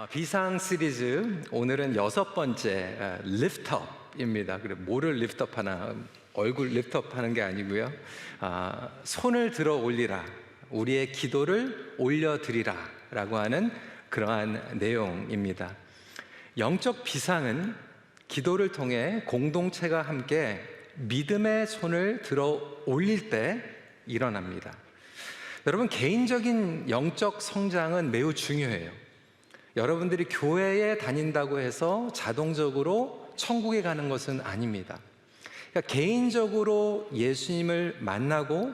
비상 시리즈 오늘은 6번째 리프트업입니다. 그래 뭐를 리프트업하나 얼굴 리프트업하는 게 아니고요. 손을 들어 올리라, 우리의 기도를 올려드리라라고 하는 그러한 내용입니다. 영적 비상은 기도를 통해 공동체가 함께 믿음의 손을 들어 올릴 때 일어납니다. 여러분, 개인적인 영적 성장은 매우 중요해요. 여러분들이 교회에 다닌다고 해서 자동적으로 천국에 가는 것은 아닙니다. 그러니까 개인적으로 예수님을 만나고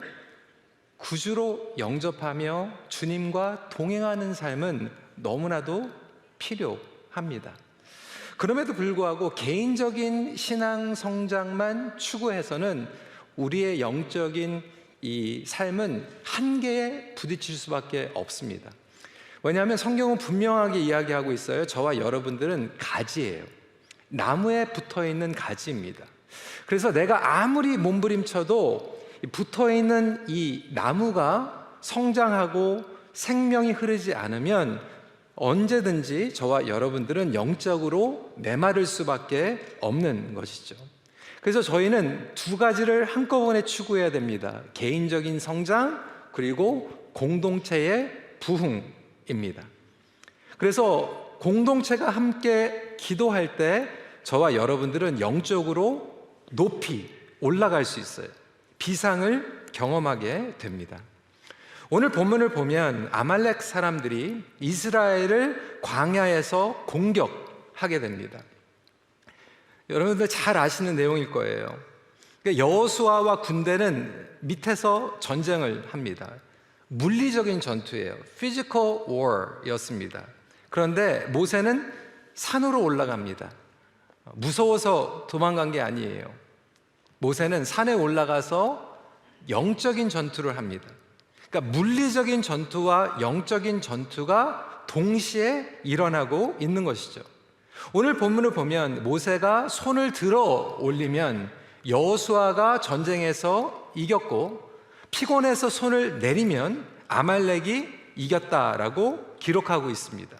구주로 영접하며 주님과 동행하는 삶은 너무나도 필요합니다. 그럼에도 불구하고 개인적인 신앙 성장만 추구해서는 우리의 영적인 이 삶은 한계에 부딪힐 수밖에 없습니다. 왜냐하면 성경은 분명하게 이야기하고 있어요. 저와 여러분들은 가지예요. 나무에 붙어있는 가지입니다. 그래서 내가 아무리 몸부림쳐도 붙어있는 이 나무가 성장하고 생명이 흐르지 않으면 언제든지 저와 여러분들은 영적으로 메마를 수밖에 없는 것이죠. 그래서 저희는 두 가지를 한꺼번에 추구해야 됩니다. 개인적인 성장, 그리고 공동체의 부흥입니다. 그래서 공동체가 함께 기도할 때 저와 여러분들은 영적으로 높이 올라갈 수 있어요. 비상을 경험하게 됩니다. 오늘 본문을 보면 아말렉 사람들이 이스라엘을 광야에서 공격하게 됩니다. 여러분들 잘 아시는 내용일 거예요. 여호수아와 군대는 밑에서 전쟁을 합니다. 물리적인 전투예요. Physical war였습니다. 그런데 모세는 산으로 올라갑니다. 무서워서 도망간 게 아니에요. 모세는 산에 올라가서 영적인 전투를 합니다. 그러니까 물리적인 전투와 영적인 전투가 동시에 일어나고 있는 것이죠. 오늘 본문을 보면 모세가 손을 들어 올리면 여호수아가 전쟁에서 이겼고, 피곤해서 손을 내리면 아말렉이 이겼다라고 기록하고 있습니다.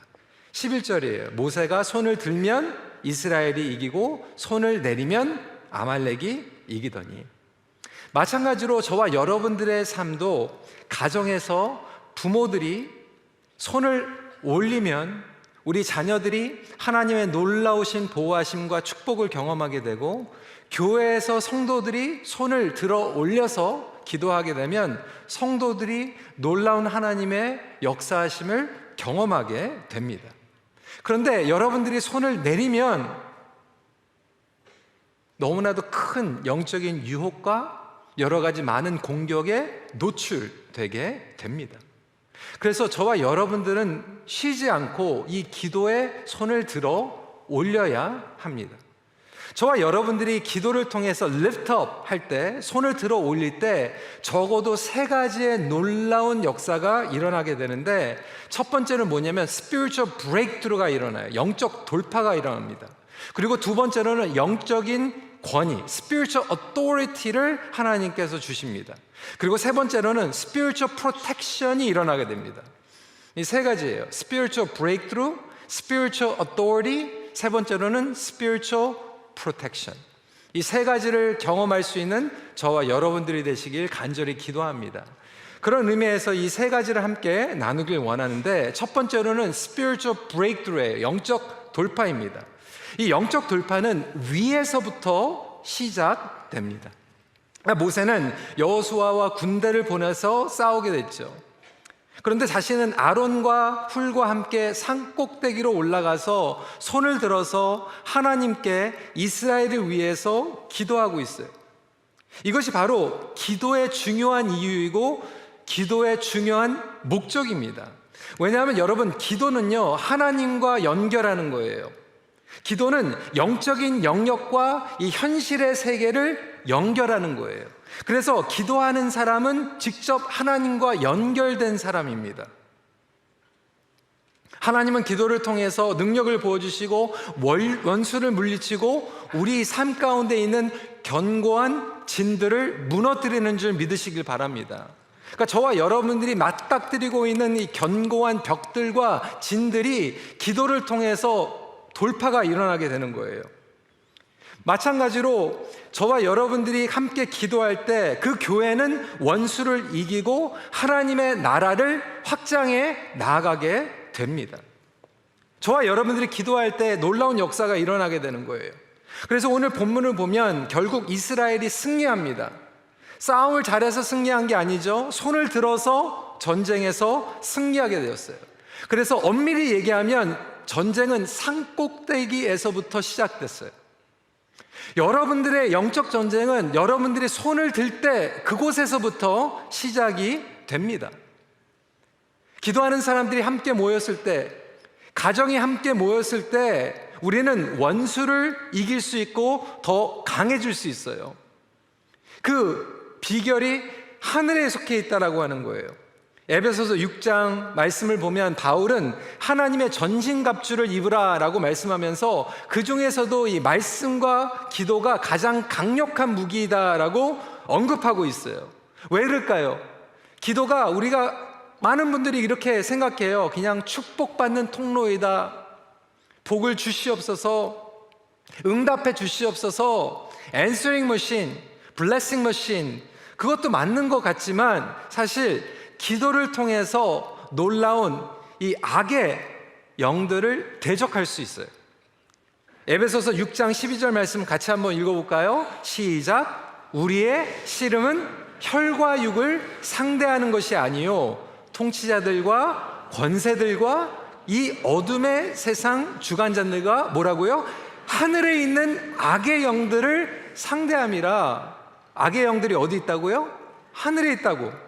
11절이에요. 모세가 손을 들면 이스라엘이 이기고 손을 내리면 아말렉이 이기더니. 마찬가지로 저와 여러분들의 삶도 가정에서 부모들이 손을 올리면 우리 자녀들이 하나님의 놀라우신 보호하심과 축복을 경험하게 되고, 교회에서 성도들이 손을 들어 올려서 기도하게 되면 성도들이 놀라운 하나님의 역사하심을 경험하게 됩니다. 그런데 여러분들이 손을 내리면 너무나도 큰 영적인 유혹과 여러 가지 많은 공격에 노출되게 됩니다. 그래서 저와 여러분들은 쉬지 않고 이 기도에 손을 들어 올려야 합니다. 저와 여러분들이 기도를 통해서 리프트업 할 때, 손을 들어 올릴 때 적어도 세 가지의 놀라운 역사가 일어나게 되는데, 첫 번째는 뭐냐면 spiritual breakthrough가 일어나요. 영적 돌파가 일어납니다. 그리고 두 번째로는 영적인 권위, spiritual authority를 하나님께서 주십니다. 그리고 세 번째로는 spiritual protection이 일어나게 됩니다. 이 세 가지예요. spiritual breakthrough, spiritual authority, 세 번째로는 spiritual protection. 이 세 가지를 경험할 수 있는 저와 여러분들이 되시길 간절히 기도합니다. 그런 의미에서 이 세 가지를 함께 나누길 원하는데, 첫 번째로는 spiritual breakthrough예요. 영적 돌파입니다. 이 영적 돌파는 위에서부터 시작됩니다. 모세는 여호수아와 군대를 보내서 싸우게 됐죠. 그런데 자신은 아론과 훌과 함께 산 꼭대기로 올라가서 손을 들어서 하나님께 이스라엘을 위해서 기도하고 있어요. 이것이 바로 기도의 중요한 이유이고 기도의 중요한 목적입니다. 왜냐하면 여러분, 기도는요, 하나님과 연결하는 거예요. 기도는 영적인 영역과 이 현실의 세계를 연결하는 거예요. 그래서 기도하는 사람은 직접 하나님과 연결된 사람입니다. 하나님은 기도를 통해서 능력을 부어주시고 원수를 물리치고 우리 삶 가운데 있는 견고한 진들을 무너뜨리는 줄 믿으시길 바랍니다. 그러니까 저와 여러분들이 맞닥뜨리고 있는 이 견고한 벽들과 진들이 기도를 통해서 돌파가 일어나게 되는 거예요. 마찬가지로 저와 여러분들이 함께 기도할 때 그 교회는 원수를 이기고 하나님의 나라를 확장해 나아가게 됩니다. 저와 여러분들이 기도할 때 놀라운 역사가 일어나게 되는 거예요. 그래서 오늘 본문을 보면 결국 이스라엘이 승리합니다. 싸움을 잘해서 승리한 게 아니죠. 손을 들어서 전쟁에서 승리하게 되었어요. 그래서 엄밀히 얘기하면 전쟁은 산꼭대기에서부터 시작됐어요. 여러분들의 영적 전쟁은 여러분들이 손을 들 때 그곳에서부터 시작이 됩니다. 기도하는 사람들이 함께 모였을 때, 가정이 함께 모였을 때 우리는 원수를 이길 수 있고 더 강해질 수 있어요. 그 비결이 하늘에 속해 있다라고 하는 거예요. 에베소서 6장 말씀을 보면 바울은 하나님의 전신갑주를 입으라라고 말씀하면서 그 중에서도 이 말씀과 기도가 가장 강력한 무기이다라고 언급하고 있어요. 왜 그럴까요? 기도가 우리가 많은 분들이 이렇게 생각해요. 그냥 축복받는 통로이다. 복을 주시옵소서, 응답해 주시옵소서, answering machine, blessing machine, 그것도 맞는 것 같지만 사실 기도를 통해서 놀라운 이 악의 영들을 대적할 수 있어요. 에베소서 6장 12절 말씀 같이 한번 읽어볼까요? 시작. 우리의 씨름은 혈과 육을 상대하는 것이 아니요 통치자들과 권세들과 이 어둠의 세상 주관자들과 뭐라고요? 하늘에 있는 악의 영들을 상대함이라. 악의 영들이 어디 있다고요? 하늘에 있다고.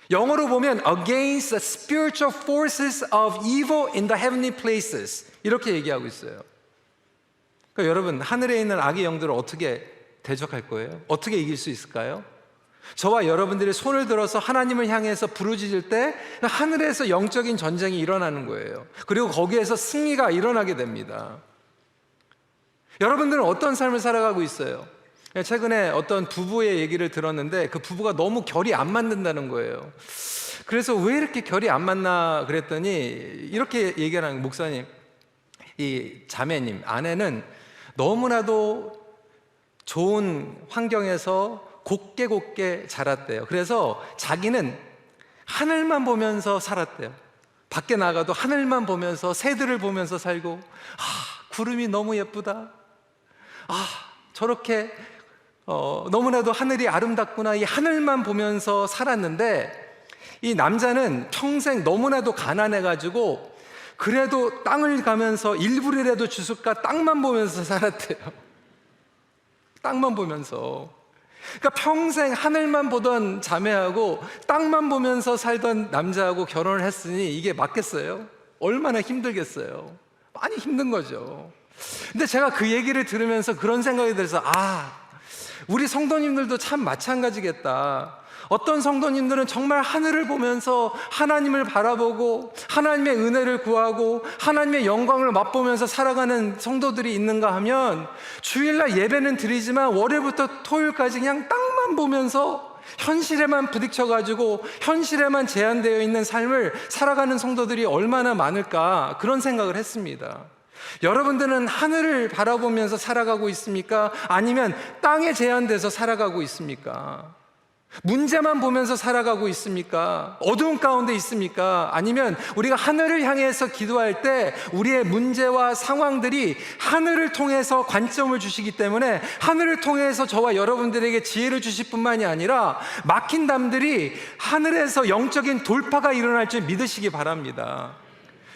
영어로 보면 against the spiritual forces of evil in the heavenly places, 이렇게 얘기하고 있어요. 그러니까 여러분, 하늘에 있는 악의 영들을 어떻게 대적할 거예요? 어떻게 이길 수 있을까요? 저와 여러분들이 손을 들어서 하나님을 향해서 부르짖을 때 하늘에서 영적인 전쟁이 일어나는 거예요. 그리고 거기에서 승리가 일어나게 됩니다. 여러분들은 어떤 삶을 살아가고 있어요? 최근에 어떤 부부의 얘기를 들었는데 그 부부가 너무 결이 안 맞는다는 거예요. 그래서 왜 이렇게 결이 안 맞나 그랬더니 이렇게 얘기하는 목사님, 이 자매님, 아내는 너무나도 좋은 환경에서 곱게 자랐대요. 그래서 자기는 하늘만 보면서 살았대요. 밖에 나가도 하늘만 보면서 새들을 보면서 살고, 구름이 너무 예쁘다. 저렇게 너무나도 하늘이 아름답구나. 이 하늘만 보면서 살았는데 이 남자는 평생 너무나도 가난해가지고 그래도 땅을 가면서 일불이라도 주술까 땅만 보면서 살았대요. 땅만 보면서. 그러니까 평생 하늘만 보던 자매하고 땅만 보면서 살던 남자하고 결혼을 했으니 이게 맞겠어요? 얼마나 힘들겠어요? 많이 힘든 거죠. 근데 제가 그 얘기를 들으면서 그런 생각이 들어서 우리 성도님들도 참 마찬가지겠다. 어떤 성도님들은 정말 하늘을 보면서 하나님을 바라보고 하나님의 은혜를 구하고 하나님의 영광을 맛보면서 살아가는 성도들이 있는가 하면 주일날 예배는 드리지만 월요일부터 토요일까지 그냥 땅만 보면서 현실에만 부딪혀가지고 현실에만 제한되어 있는 삶을 살아가는 성도들이 얼마나 많을까, 그런 생각을 했습니다. 여러분들은 하늘을 바라보면서 살아가고 있습니까? 아니면 땅에 제한돼서 살아가고 있습니까? 문제만 보면서 살아가고 있습니까? 어두운 가운데 있습니까? 아니면 우리가 하늘을 향해서 기도할 때 우리의 문제와 상황들이 하늘을 통해서 관점을 주시기 때문에 하늘을 통해서 저와 여러분들에게 지혜를 주실 뿐만이 아니라 막힌 담들이 하늘에서 영적인 돌파가 일어날 줄 믿으시기 바랍니다.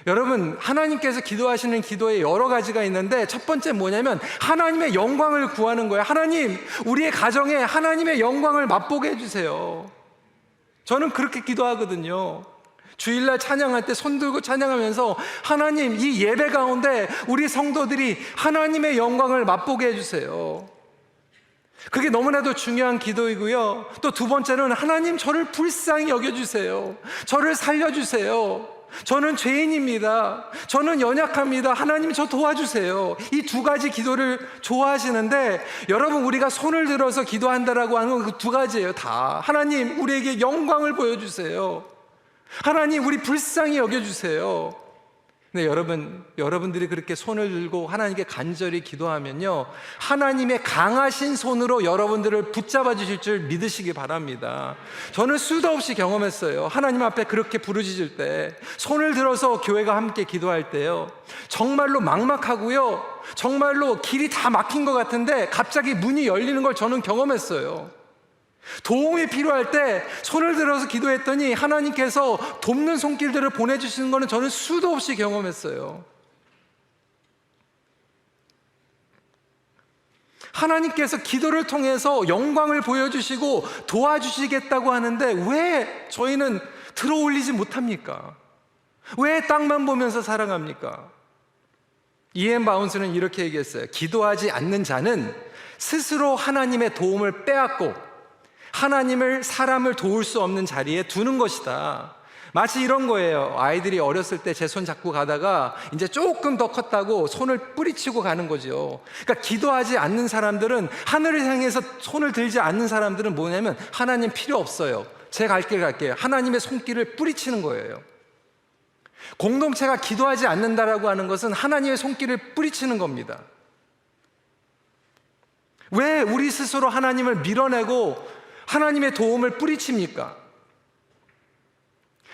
여러분, 하나님께서 기도하시는 기도에 여러 가지가 있는데 첫 번째 뭐냐면 하나님의 영광을 구하는 거예요. 하나님, 우리의 가정에 하나님의 영광을 맛보게 해주세요. 저는 그렇게 기도하거든요. 주일날 찬양할 때 손 들고 찬양하면서 하나님, 이 예배 가운데 우리 성도들이 하나님의 영광을 맛보게 해주세요. 그게 너무나도 중요한 기도이고요. 또 두 번째는 하나님, 저를 불쌍히 여겨주세요. 저를 살려주세요. 저는 죄인입니다. 저는 연약합니다. 하나님 저 도와주세요. 이 두 가지 기도를 좋아하시는데 여러분 우리가 손을 들어서 기도한다라고 하는 건 그 두 가지예요. 다 하나님 우리에게 영광을 보여주세요. 하나님 우리 불쌍히 여겨주세요. 근데 여러분들이 그렇게 손을 들고 하나님께 간절히 기도하면요, 하나님의 강하신 손으로 여러분들을 붙잡아 주실 줄 믿으시기 바랍니다. 저는 수도 없이 경험했어요. 하나님 앞에 그렇게 부르짖을 때, 손을 들어서 교회가 함께 기도할 때요, 정말로 막막하고요, 정말로 길이 다 막힌 것 같은데 갑자기 문이 열리는 걸 저는 경험했어요. 도움이 필요할 때 손을 들어서 기도했더니 하나님께서 돕는 손길들을 보내주시는 것은 저는 수도 없이 경험했어요. 하나님께서 기도를 통해서 영광을 보여주시고 도와주시겠다고 하는데 왜 저희는 들어올리지 못합니까? 왜 땅만 보면서 살아갑니까? E.M. 바운스는 이렇게 얘기했어요. 기도하지 않는 자는 스스로 하나님의 도움을 빼앗고 하나님을, 사람을 도울 수 없는 자리에 두는 것이다. 마치 이런 거예요. 아이들이 어렸을 때 제 손 잡고 가다가 이제 조금 더 컸다고 손을 뿌리치고 가는 거죠. 그러니까 기도하지 않는 사람들은, 하늘을 향해서 손을 들지 않는 사람들은 뭐냐면 하나님 필요 없어요. 제 갈 길 갈게요. 하나님의 손길을 뿌리치는 거예요. 공동체가 기도하지 않는다라고 하는 것은 하나님의 손길을 뿌리치는 겁니다. 왜 우리 스스로 하나님을 밀어내고 하나님의 도움을 뿌리칩니까?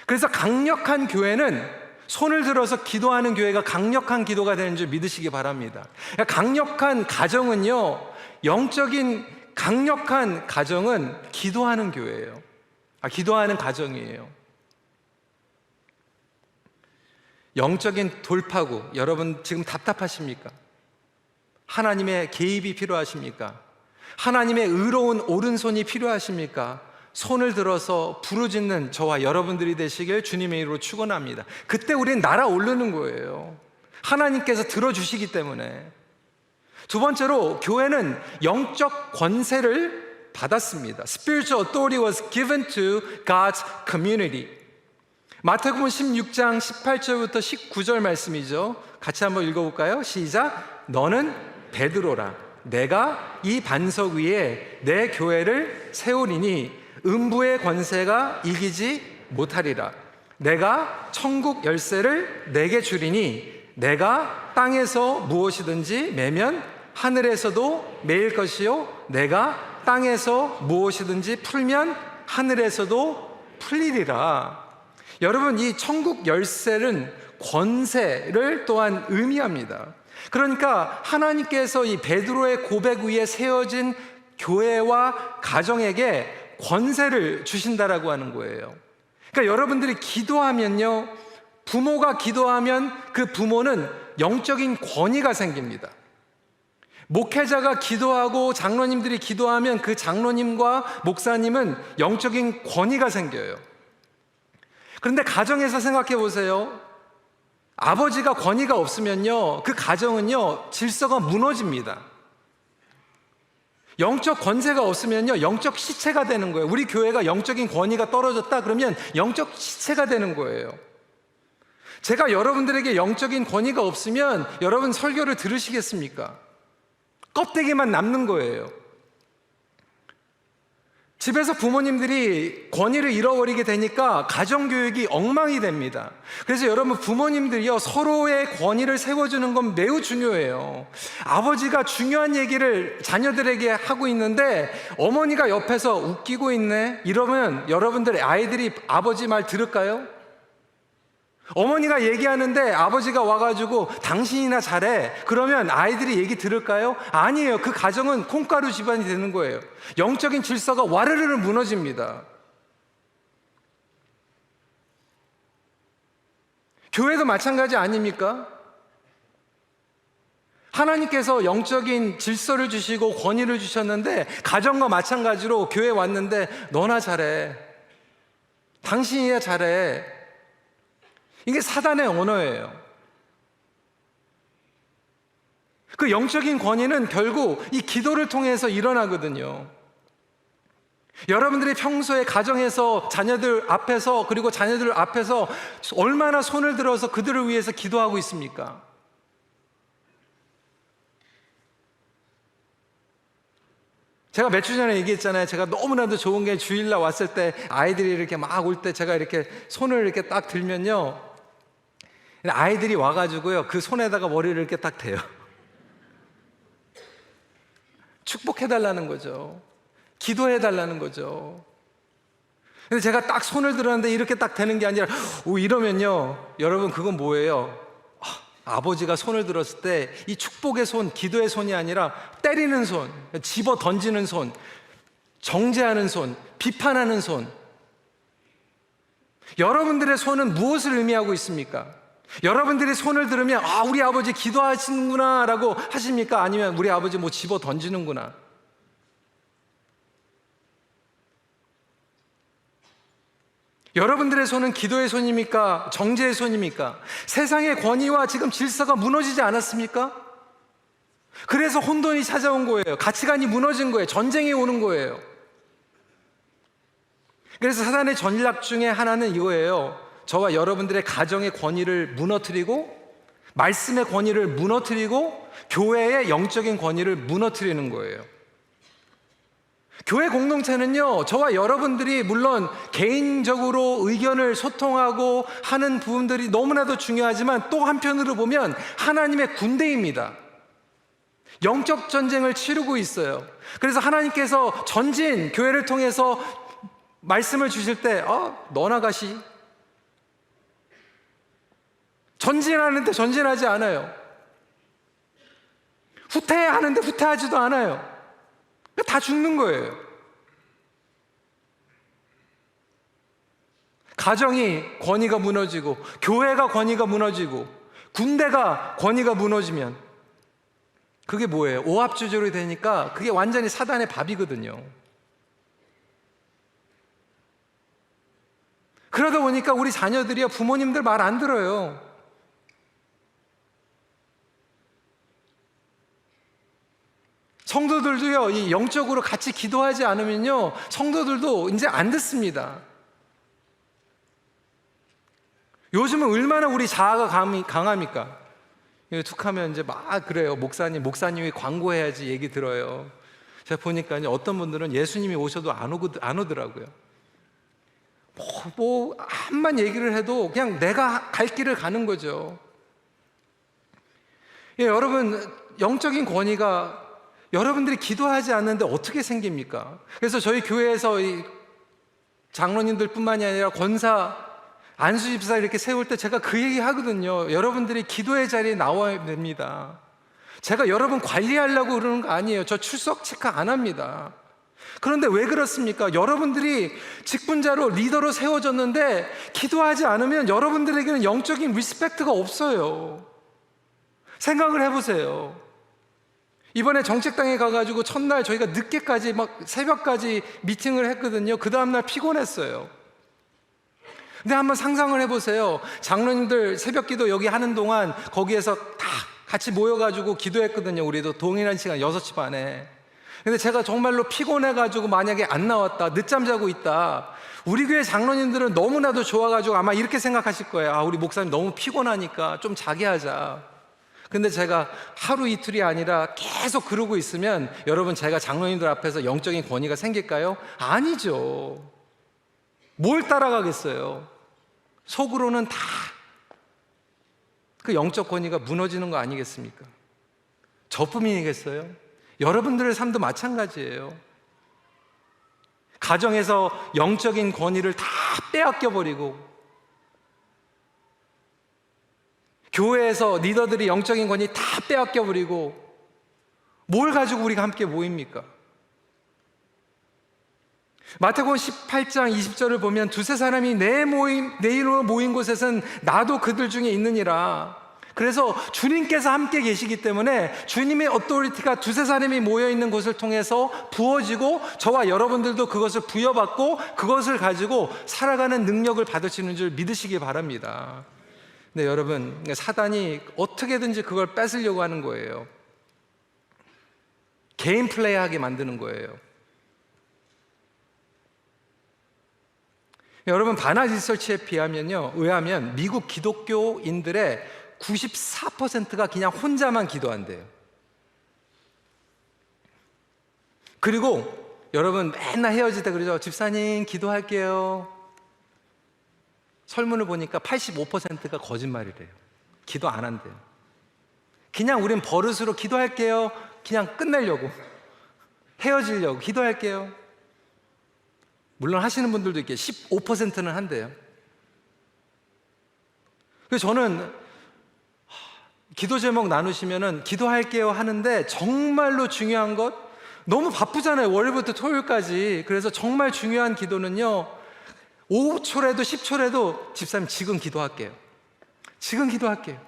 그래서 강력한 교회는 손을 들어서 기도하는 교회가 강력한 기도가 되는 줄 믿으시기 바랍니다. 강력한 가정은요, 영적인 강력한 가정은 기도하는 교회예요. 기도하는 가정이에요. 영적인 돌파구, 여러분 지금 답답하십니까? 하나님의 개입이 필요하십니까? 하나님의 의로운 오른손이 필요하십니까? 손을 들어서 부르짖는 저와 여러분들이 되시길 주님의 이름으로 축원합니다. 그때 우리는 날아오르는 거예요. 하나님께서 들어주시기 때문에. 두 번째로, 교회는 영적 권세를 받았습니다. Spiritual authority was given to God's community. 마태복음 16장 18절부터 19절 말씀이죠. 같이 한번 읽어볼까요? 시작. 너는 베드로라. 내가 이 반석 위에 내 교회를 세우리니 음부의 권세가 이기지 못하리라. 내가 천국 열쇠를 내게 주리니 내가 땅에서 무엇이든지 매면 하늘에서도 매일 것이요 내가 땅에서 무엇이든지 풀면 하늘에서도 풀리리라. 여러분, 이 천국 열쇠는 권세를 또한 의미합니다. 그러니까 하나님께서 이 베드로의 고백 위에 세워진 교회와 가정에게 권세를 주신다라고 하는 거예요. 그러니까 여러분들이 기도하면요, 부모가 기도하면 그 부모는 영적인 권위가 생깁니다. 목회자가 기도하고 장로님들이 기도하면 그 장로님과 목사님은 영적인 권위가 생겨요. 그런데 가정에서 생각해 보세요. 아버지가 권위가 없으면요, 그 가정은요, 질서가 무너집니다. 영적 권세가 없으면요, 영적 시체가 되는 거예요. 우리 교회가 영적인 권위가 떨어졌다 그러면 영적 시체가 되는 거예요. 제가 여러분들에게 영적인 권위가 없으면 여러분 설교를 들으시겠습니까? 껍데기만 남는 거예요. 집에서 부모님들이 권위를 잃어버리게 되니까 가정교육이 엉망이 됩니다. 그래서 여러분 부모님들이요, 서로의 권위를 세워주는 건 매우 중요해요. 아버지가 중요한 얘기를 자녀들에게 하고 있는데 어머니가 옆에서 웃기고 있네, 이러면 여러분들 아이들이 아버지 말 들을까요? 어머니가 얘기하는데 아버지가 와가지고 당신이나 잘해, 그러면 아이들이 얘기 들을까요? 아니에요. 그 가정은 콩가루 집안이 되는 거예요. 영적인 질서가 와르르르 무너집니다. 교회도 마찬가지 아닙니까? 하나님께서 영적인 질서를 주시고 권위를 주셨는데 가정과 마찬가지로 교회 왔는데 너나 잘해, 당신이야 잘해, 이게 사단의 언어예요. 그 영적인 권위는 결국 이 기도를 통해서 일어나거든요. 여러분들이 평소에 가정에서 자녀들 앞에서, 그리고 자녀들 앞에서 얼마나 손을 들어서 그들을 위해서 기도하고 있습니까? 제가 몇 주 전에 얘기했잖아요. 제가 너무나도 좋은 게 주일날 왔을 때 아이들이 이렇게 막 올 때 제가 이렇게 손을 이렇게 딱 들면요, 아이들이 와가지고요, 그 손에다가 머리를 이렇게 딱 대요. 축복해달라는 거죠. 기도해달라는 거죠. 근데 제가 딱 손을 들었는데 이렇게 딱 되는 게 아니라 이러면요, 여러분 그건 뭐예요? 아버지가 손을 들었을 때 이 축복의 손, 기도의 손이 아니라 때리는 손, 집어 던지는 손, 정죄하는 손, 비판하는 손. 여러분들의 손은 무엇을 의미하고 있습니까? 여러분들이 손을 들으면 우리 아버지 기도하시는구나 라고 하십니까? 아니면 우리 아버지 뭐 집어 던지는구나? 여러분들의 손은 기도의 손입니까? 정죄의 손입니까? 세상의 권위와 지금 질서가 무너지지 않았습니까? 그래서 혼돈이 찾아온 거예요. 가치관이 무너진 거예요. 전쟁이 오는 거예요. 그래서 사단의 전략 중에 하나는 이거예요. 저와 여러분들의 가정의 권위를 무너뜨리고, 말씀의 권위를 무너뜨리고, 교회의 영적인 권위를 무너뜨리는 거예요. 교회 공동체는요, 저와 여러분들이 물론 개인적으로 의견을 소통하고 하는 부분들이 너무나도 중요하지만, 또 한편으로 보면 하나님의 군대입니다. 영적 전쟁을 치르고 있어요. 그래서 하나님께서 전진, 교회를 통해서 말씀을 주실 때 너 나가시. 전진하는데 전진하지 않아요. 후퇴하는데 후퇴하지도 않아요. 다 죽는 거예요. 가정이 권위가 무너지고, 교회가 권위가 무너지고, 군대가 권위가 무너지면 그게 뭐예요? 오합지졸이 되니까 그게 완전히 사단의 밥이거든요. 그러다 보니까 우리 자녀들이요, 부모님들 말 안 들어요. 성도들도요, 이 영적으로 같이 기도하지 않으면요, 성도들도 이제 안 듣습니다. 요즘은 얼마나 우리 자아가 강합니까? 툭 하면 이제 막 그래요. 목사님이 광고해야지 얘기 들어요. 제가 보니까 이제 어떤 분들은 예수님이 오셔도 안 오더라고요. 한만 얘기를 해도 그냥 내가 갈 길을 가는 거죠. 여러분, 영적인 권위가 여러분들이 기도하지 않는데 어떻게 생깁니까? 그래서 저희 교회에서 이 장로님들 뿐만이 아니라 권사, 안수집사 이렇게 세울 때 제가 그 얘기 하거든요. 여러분들이 기도의 자리에 나와야 됩니다. 제가 여러분 관리하려고 그러는 거 아니에요. 저 출석 체크 안 합니다. 그런데 왜 그렇습니까? 여러분들이 직분자로 리더로 세워졌는데 기도하지 않으면 여러분들에게는 영적인 리스펙트가 없어요. 생각을 해보세요. 이번에 정책당에 가가지고 첫날 저희가 늦게까지 막 새벽까지 미팅을 했거든요. 그 다음날 피곤했어요. 근데 한번 상상을 해보세요. 장로님들 새벽기도 여기 하는 동안 거기에서 다 같이 모여가지고 기도했거든요. 우리도 동일한 시간 6시 반에. 근데 제가 정말로 피곤해가지고 만약에 안 나왔다, 늦잠 자고 있다, 우리 교회 장로님들은 너무나도 좋아가지고 아마 이렇게 생각하실 거예요. 우리 목사님 너무 피곤하니까 좀 자게 하자. 근데 제가 하루 이틀이 아니라 계속 그러고 있으면 여러분, 제가 장로님들 앞에서 영적인 권위가 생길까요? 아니죠. 뭘 따라가겠어요? 속으로는 다 그 영적 권위가 무너지는 거 아니겠습니까? 저뿐이겠어요? 여러분들의 삶도 마찬가지예요. 가정에서 영적인 권위를 다 빼앗겨 버리고, 교회에서 리더들이 영적인 권위 다 빼앗겨 버리고, 뭘 가지고 우리가 함께 모입니까? 마태복음 18장 20절을 보면 두세 사람이 내 이름으로 모인 곳에서는 나도 그들 중에 있느니라. 그래서 주님께서 함께 계시기 때문에 주님의 어토리티가 두세 사람이 모여있는 곳을 통해서 부어지고, 저와 여러분들도 그것을 부여받고 그것을 가지고 살아가는 능력을 받으시는 줄 믿으시기 바랍니다. 네, 여러분, 사단이 어떻게든지 그걸 뺏으려고 하는 거예요. 개인 플레이하게 만드는 거예요. 여러분, 바나 리서치에 의하면 미국 기독교인들의 94%가 그냥 혼자만 기도한대요. 그리고 여러분 맨날 헤어질 때 그러죠. 집사님 기도할게요. 설문을 보니까 85%가 거짓말이래요. 기도 안 한대요. 그냥 우린 버릇으로 기도할게요. 그냥 끝내려고, 헤어지려고 기도할게요. 물론 하시는 분들도 있게 15%는 한대요. 그래서 저는 기도 제목 나누시면은 기도할게요 하는데, 정말로 중요한 것, 너무 바쁘잖아요. 월요일부터 토요일까지. 그래서 정말 중요한 기도는요, 5초라도 10초라도 집사님 지금 기도할게요. 지금 기도할게요.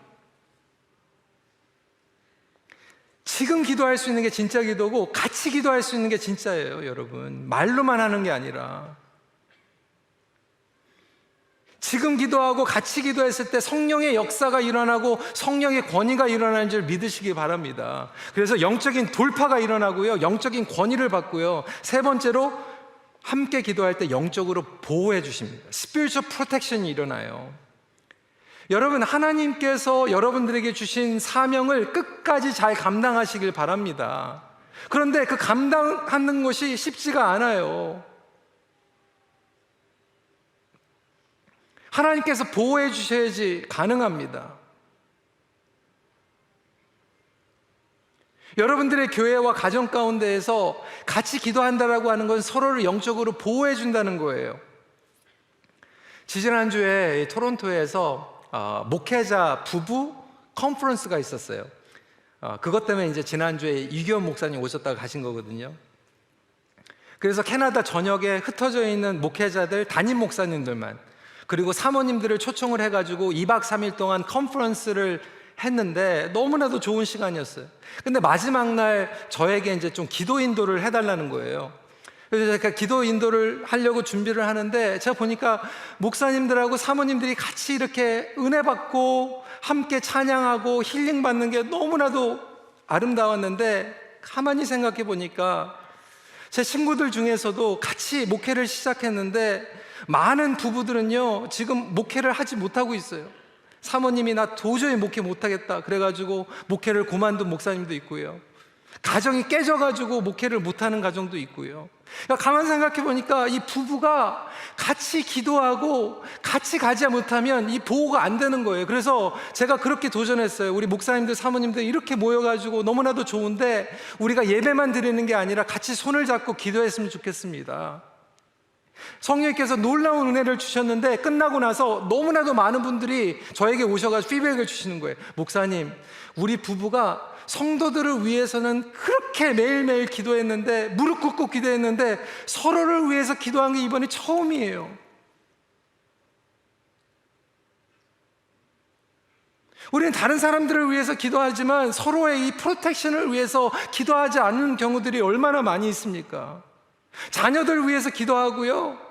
지금 기도할 수 있는 게 진짜 기도고, 같이 기도할 수 있는 게 진짜예요, 여러분. 말로만 하는 게 아니라. 지금 기도하고 같이 기도했을 때 성령의 역사가 일어나고 성령의 권위가 일어나는 줄 믿으시기 바랍니다. 그래서 영적인 돌파가 일어나고요, 영적인 권위를 받고요, 세 번째로 함께 기도할 때 영적으로 보호해 주십니다. Spiritual protection이 일어나요. 여러분, 하나님께서 여러분들에게 주신 사명을 끝까지 잘 감당하시길 바랍니다. 그런데 그 감당하는 것이 쉽지가 않아요. 하나님께서 보호해 주셔야지 가능합니다. 여러분들의 교회와 가정 가운데에서 같이 기도한다라고 하는 건 서로를 영적으로 보호해 준다는 거예요. 지지난주에 토론토에서 목회자 부부 컨퍼런스가 있었어요. 그것 때문에 이제 지난주에 이규현 목사님 오셨다가 가신 거거든요. 그래서 캐나다 전역에 흩어져 있는 목회자들, 담임 목사님들만, 그리고 사모님들을 초청을 해가지고 2박 3일 동안 컨퍼런스를 했는데 너무나도 좋은 시간이었어요. 근데 마지막 날 저에게 이제 좀 기도 인도를 해달라는 거예요. 그래서 제가 기도 인도를 하려고 준비를 하는데, 제가 보니까 목사님들하고 사모님들이 같이 이렇게 은혜 받고 함께 찬양하고 힐링 받는 게 너무나도 아름다웠는데, 가만히 생각해 보니까 제 친구들 중에서도 같이 목회를 시작했는데 많은 부부들은요 지금 목회를 하지 못하고 있어요. 사모님이 나 도저히 목회 못하겠다 그래가지고 목회를 그만둔 목사님도 있고요, 가정이 깨져가지고 목회를 못하는 가정도 있고요. 그러니까 가만 생각해 보니까 이 부부가 같이 기도하고 같이 가지 못하면 이 보호가 안 되는 거예요. 그래서 제가 그렇게 도전했어요. 우리 목사님들, 사모님들 이렇게 모여가지고 너무나도 좋은데 우리가 예배만 드리는 게 아니라 같이 손을 잡고 기도했으면 좋겠습니다. 성령께서 놀라운 은혜를 주셨는데, 끝나고 나서 너무나도 많은 분들이 저에게 오셔가지고 피드백을 주시는 거예요. 목사님, 우리 부부가 성도들을 위해서는 그렇게 매일매일 기도했는데, 무릎 꿇고 기도했는데 서로를 위해서 기도한 게 이번이 처음이에요. 우리는 다른 사람들을 위해서 기도하지만 서로의 이 프로텍션을 위해서 기도하지 않는 경우들이 얼마나 많이 있습니까? 자녀들 위해서 기도하고요,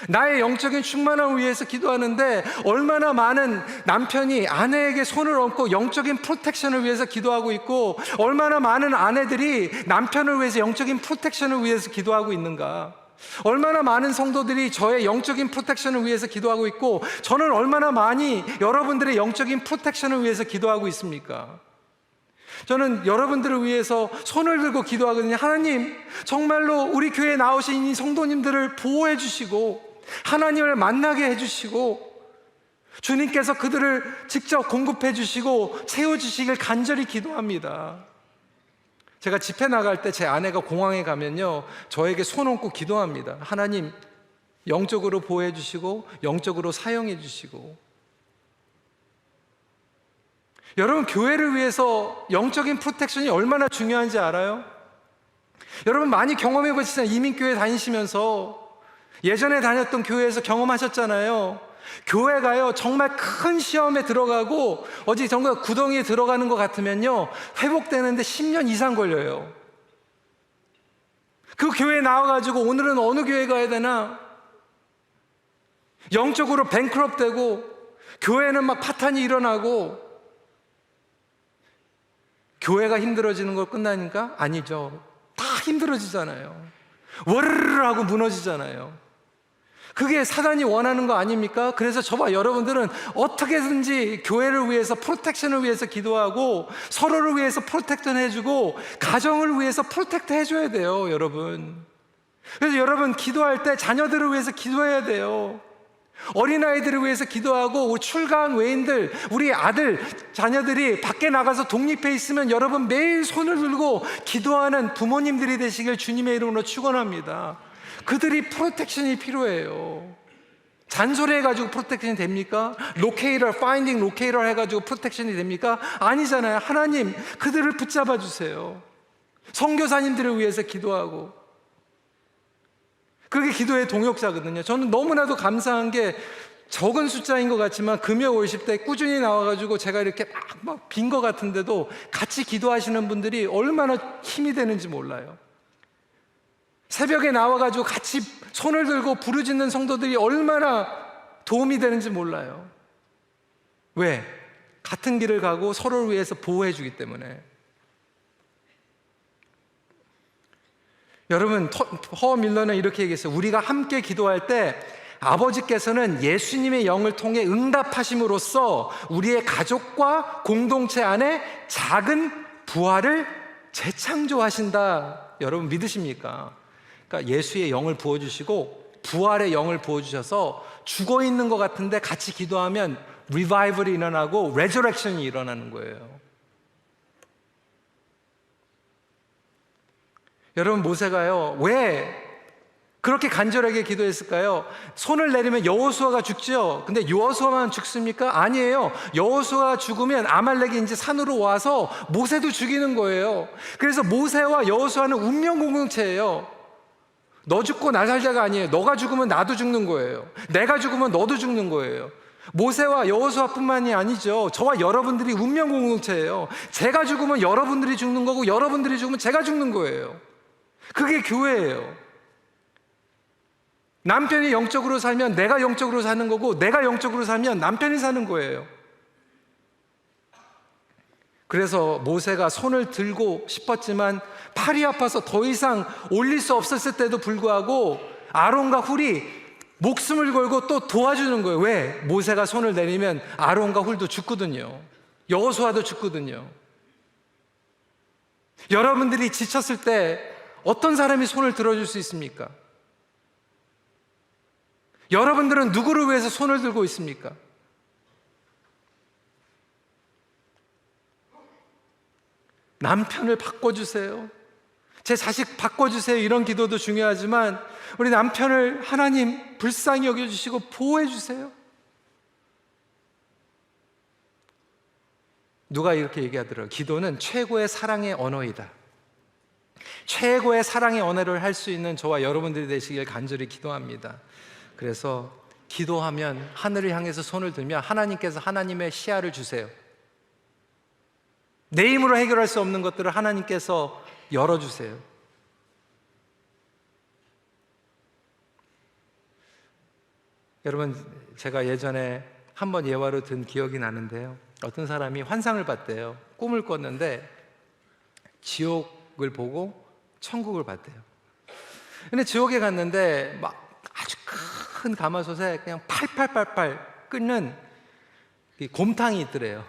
나의 영적인 충만함을 위해서 기도하는데 얼마나 많은 남편이 아내에게 손을 얹고 영적인 프로텍션을 위해서 기도하고 있고, 얼마나 많은 아내들이 남편을 위해서 영적인 프로텍션을 위해서 기도하고 있는가. 얼마나 많은 성도들이 저의 영적인 프로텍션을 위해서 기도하고 있고, 저는 얼마나 많이 여러분들의 영적인 프로텍션을 위해서 기도하고 있습니까? 저는 여러분들을 위해서 손을 들고 기도하거든요. 하나님, 정말로 우리 교회에 나오신 이 성도님들을 보호해 주시고 하나님을 만나게 해주시고 주님께서 그들을 직접 공급해 주시고 채워주시길 간절히 기도합니다. 제가 집회 나갈 때 제 아내가 공항에 가면요 저에게 손 얹고 기도합니다. 하나님, 영적으로 보호해 주시고 영적으로 사용해 주시고. 여러분, 교회를 위해서 영적인 프로텍션이 얼마나 중요한지 알아요? 여러분 많이 경험해 보시잖아요. 이민교회 다니시면서 예전에 다녔던 교회에서 경험하셨잖아요. 교회가요 정말 큰 시험에 들어가고 어디 정말 구덩이에 들어가는 것 같으면요 회복되는데 10년 이상 걸려요. 그 교회에 나와가지고 오늘은 어느 교회 가야 되나, 영적으로 뱅크럽 되고 교회는 막 파탄이 일어나고. 교회가 힘들어지는 걸 끝나니까? 아니죠. 다 힘들어지잖아요. 워르르 하고 무너지잖아요. 그게 사단이 원하는 거 아닙니까? 그래서 저와 여러분들은 어떻게든지 교회를 위해서 프로텍션을 위해서 기도하고 서로를 위해서 프로텍션 해주고 가정을 위해서 프로텍트 해줘야 돼요, 여러분. 그래서 여러분 기도할 때 자녀들을 위해서 기도해야 돼요. 어린아이들을 위해서 기도하고 출가한 외인들, 우리 아들, 자녀들이 밖에 나가서 독립해 있으면 여러분 매일 손을 들고 기도하는 부모님들이 되시길 주님의 이름으로 축원합니다. 그들이 프로텍션이 필요해요. 잔소리해가지고 프로텍션이 됩니까? 로케이터, 파인딩 로케이터 해가지고 프로텍션이 됩니까? 아니잖아요. 하나님, 그들을 붙잡아 주세요. 선교사님들을 위해서 기도하고. 그게 기도의 동역자거든요. 저는 너무나도 감사한 게 적은 숫자인 것 같지만 금요 월십 때 꾸준히 나와가지고 제가 이렇게 막 빈 것 같은데도 같이 기도하시는 분들이 얼마나 힘이 되는지 몰라요. 새벽에 나와가지고 같이 손을 들고 부르짖는 성도들이 얼마나 도움이 되는지 몰라요. 왜? 같은 길을 가고 서로를 위해서 보호해 주기 때문에. 여러분, 허 밀러는 이렇게 얘기했어요. 우리가 함께 기도할 때 아버지께서는 예수님의 영을 통해 응답하심으로써 우리의 가족과 공동체 안에 작은 부활을 재창조하신다. 여러분 믿으십니까? 그러니까 예수의 영을 부어주시고 부활의 영을 부어주셔서 죽어있는 것 같은데 같이 기도하면 리바이벌이 일어나고 레저렉션이 일어나는 거예요. 여러분, 모세가요 왜 그렇게 간절하게 기도했을까요? 손을 내리면 여호수아가 죽죠. 근데 여호수아만 죽습니까? 아니에요. 여호수아가 죽으면 아말렉이 이제 산으로 와서 모세도 죽이는 거예요. 그래서 모세와 여호수아는 운명 공동체예요. 너 죽고 나 살자가 아니에요. 너가 죽으면 나도 죽는 거예요. 내가 죽으면 너도 죽는 거예요. 모세와 여호수아뿐만이 아니죠. 저와 여러분들이 운명 공동체예요. 제가 죽으면 여러분들이 죽는 거고 여러분들이 죽으면 제가 죽는 거예요. 그게 교회예요. 남편이 영적으로 살면 내가 영적으로 사는 거고 내가 영적으로 살면 남편이 사는 거예요. 그래서 모세가 손을 들고 싶었지만 팔이 아파서 더 이상 올릴 수 없었을 때도 불구하고 아론과 훌이 목숨을 걸고 또 도와주는 거예요. 왜? 모세가 손을 내리면 아론과 훌도 죽거든요. 여호수아도 죽거든요. 여러분들이 지쳤을 때 어떤 사람이 손을 들어줄 수 있습니까? 여러분들은 누구를 위해서 손을 들고 있습니까? 남편을 바꿔주세요. 제 자식 바꿔주세요. 이런 기도도 중요하지만 우리 남편을 하나님 불쌍히 여겨주시고 보호해주세요. 누가 이렇게 얘기하더라고요. 기도는 최고의 사랑의 언어이다. 최고의 사랑의 언어를 할 수 있는 저와 여러분들이 되시길 간절히 기도합니다. 그래서 기도하면 하늘을 향해서 손을 들면 하나님께서 하나님의 시야를 주세요. 내 힘으로 해결할 수 없는 것들을 하나님께서 열어주세요. 여러분, 제가 예전에 한번 예화로 든 기억이 나는데요. 어떤 사람이 환상을 봤대요. 꿈을 꿨는데 지옥을 보고 천국을 봤대요. 근데 지옥에 갔는데 막 아주 큰 가마솥에 그냥 팔팔팔팔 끓는 곰탕이 있더래요.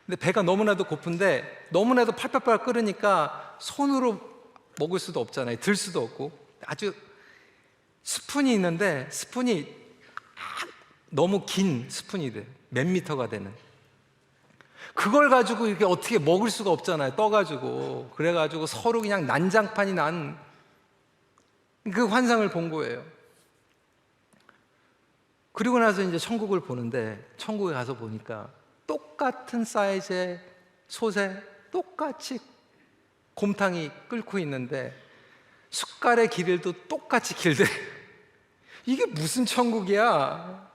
근데 배가 너무나도 고픈데 너무나도 팔팔팔 끓으니까 손으로 먹을 수도 없잖아요. 들 수도 없고. 아주 스푼이 있는데 스푼이 너무 긴 스푼이 돼요. 몇 미터가 되는. 그걸 가지고 이렇게 어떻게 먹을 수가 없잖아요. 떠가지고. 그래가지고 서로 그냥 난장판이 난 그 환상을 본 거예요. 그리고 나서 이제 천국을 보는데 천국에 가서 보니까 똑같은 사이즈의 솥에 똑같이 곰탕이 끓고 있는데 숟갈의 길이도 똑같이 길대. 이게 무슨 천국이야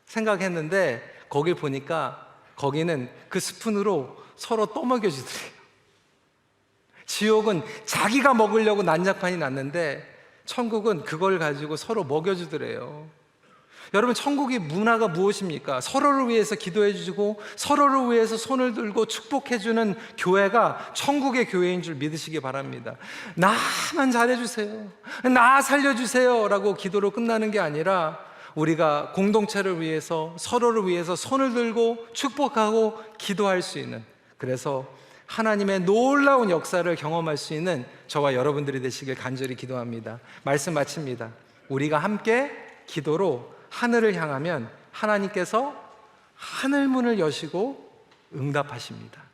생각했는데 거길 보니까 거기는 그 스푼으로 서로 떠먹여주더래요. 지옥은 자기가 먹으려고 난장판이 났는데 천국은 그걸 가지고 서로 먹여주더래요. 여러분, 천국의 문화가 무엇입니까? 서로를 위해서 기도해 주시고 서로를 위해서 손을 들고 축복해 주는 교회가 천국의 교회인 줄 믿으시기 바랍니다. 나만 잘해 주세요, 나 살려 주세요 라고 기도로 끝나는 게 아니라 우리가 공동체를 위해서 서로를 위해서 손을 들고 축복하고 기도할 수 있는, 그래서 하나님의 놀라운 역사를 경험할 수 있는 저와 여러분들이 되시길 간절히 기도합니다. 말씀 마칩니다. 우리가 함께 기도로 하늘을 향하면 하나님께서 하늘 문을 여시고 응답하십니다.